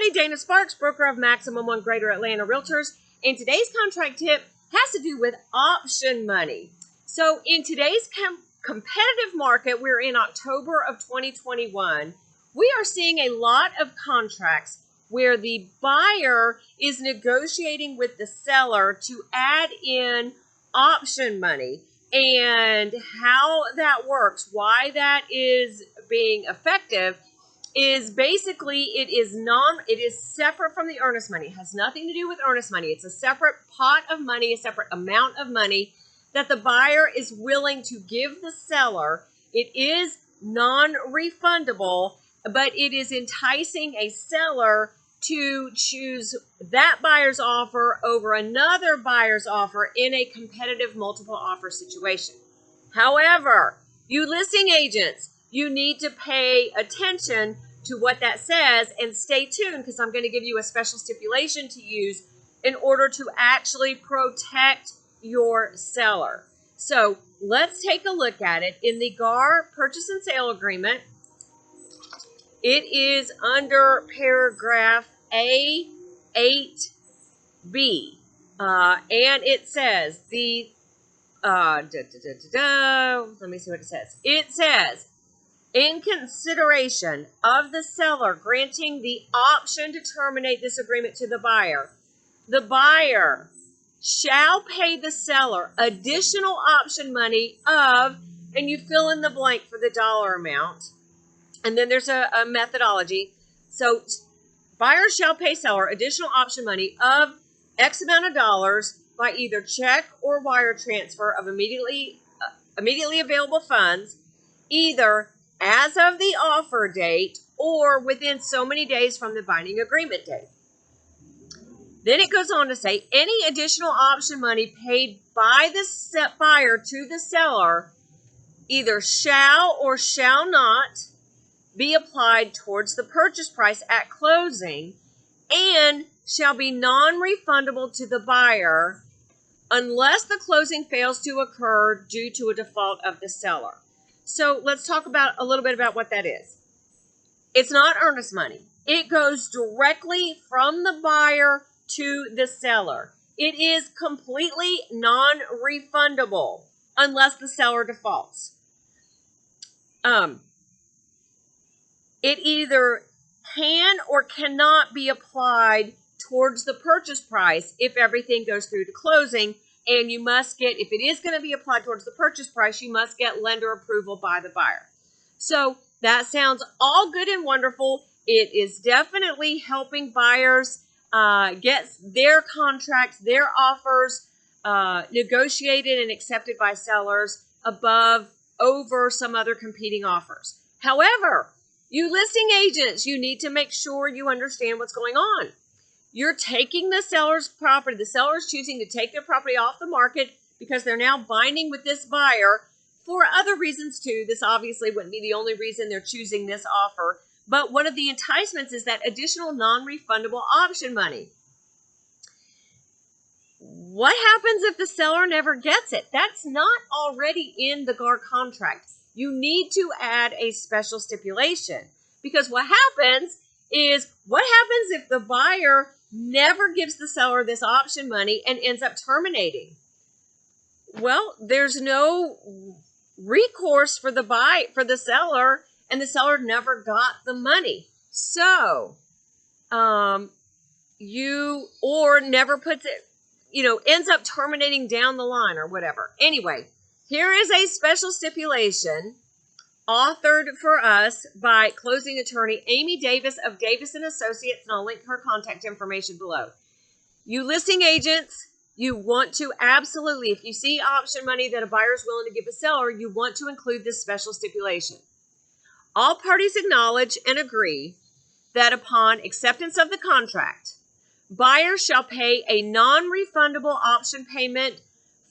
everybody, Dana Sparks, broker of Maximum One Greater Atlanta Realtors. And today's contract tip has to do with option money. So in today's competitive market, we're in October of 2021. We are seeing a lot of contracts where the buyer is negotiating with the seller to add in option money. And how that works, why that is being effective, is basically it is separate from the earnest money. It has nothing to do with earnest money. It's a separate pot of money, a separate amount of money that the buyer is willing to give the seller. It is non-refundable, but it is enticing a seller to choose that buyer's offer over another buyer's offer in a competitive multiple offer situation. However, you listing agents, you need to pay attention to what that says and stay tuned, because I'm going to give you a special stipulation to use in order to actually protect your seller. So let's take a look at it. In the GAR purchase and sale agreement, it is under paragraph A8B, and it says let me see what it says. It says, in consideration of the seller granting the option to terminate this agreement to the buyer shall pay the seller additional option money of, and you fill in the blank for the dollar amount, and then there's a methodology. So buyer shall pay seller additional option money of X amount of dollars by either check or wire transfer of immediately available funds, either as of the offer date or within so many days from the binding agreement date. Then it goes on to say, any additional option money paid by the buyer to the seller either shall or shall not be applied towards the purchase price at closing and shall be non-refundable to the buyer unless the closing fails to occur due to a default of the seller. So let's talk about a little bit about what that is. It's not earnest money. It goes directly from the buyer to the seller. It is completely non-refundable unless the seller defaults. It either can or cannot be applied towards the purchase price if everything goes through to closing. And you must get, if it is going to be applied towards the purchase price, you must get lender approval by the buyer. So that sounds all good and wonderful. It is definitely helping buyers get their contracts, their offers negotiated and accepted by sellers over some other competing offers. However, you listing agents, you need to make sure you understand what's going on. You're taking the seller's property. The seller is choosing to take their property off the market because they're now binding with this buyer for other reasons too. This obviously wouldn't be the only reason they're choosing this offer, but one of the enticements is that additional non-refundable option money. What happens if the seller never gets it? That's not already in the GAR contract. You need to add a special stipulation, because what happens if the buyer never gives the seller this option money and ends up terminating? Well, there's no recourse for the seller, and the seller never got the money. So, never puts it, ends up terminating down the line or whatever. Anyway, here is a special stipulation authored for us by closing attorney Amee Davis of Davis & Associates, and I'll link her contact information below. You listing agents, you want to absolutely, if you see option money that a buyer is willing to give a seller, you want to include this special stipulation. All parties acknowledge and agree that upon acceptance of the contract, buyer shall pay a non-refundable option payment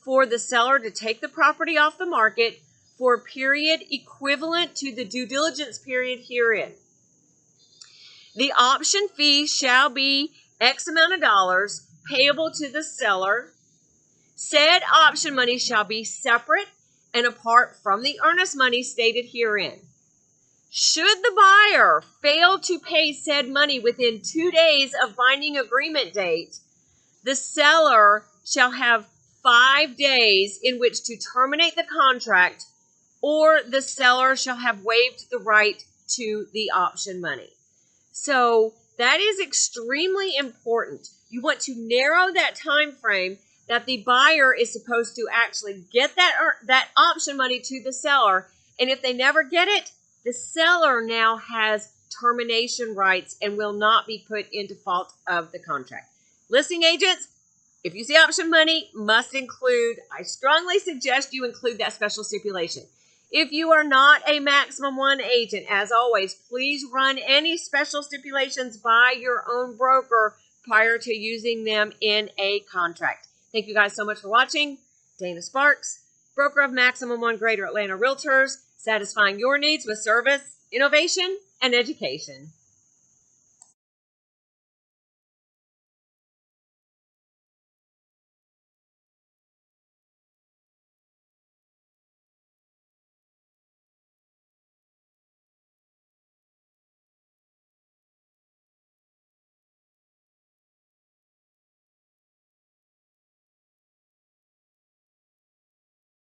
for the seller to take the property off the market for a period equivalent to the due diligence period herein. The option fee shall be X amount of dollars payable to the seller. Said option money shall be separate and apart from the earnest money stated herein. Should the buyer fail to pay said money within 2 days of binding agreement date, the seller shall have 5 days in which to terminate the contract, or the seller shall have waived the right to the option money. So that is extremely important. You want to narrow that time frame that the buyer is supposed to actually get that option money to the seller, and if they never get it, the seller now has termination rights and will not be put in default of the contract. Listing agents, if you see option money, must include, I strongly suggest you include that special stipulation. If you are not a Maximum One agent, as always, please run any special stipulations by your own broker prior to using them in a contract. Thank you guys so much for watching. Dana Sparks, broker of Maximum One Greater Atlanta Realtors, satisfying your needs with service, innovation, and education.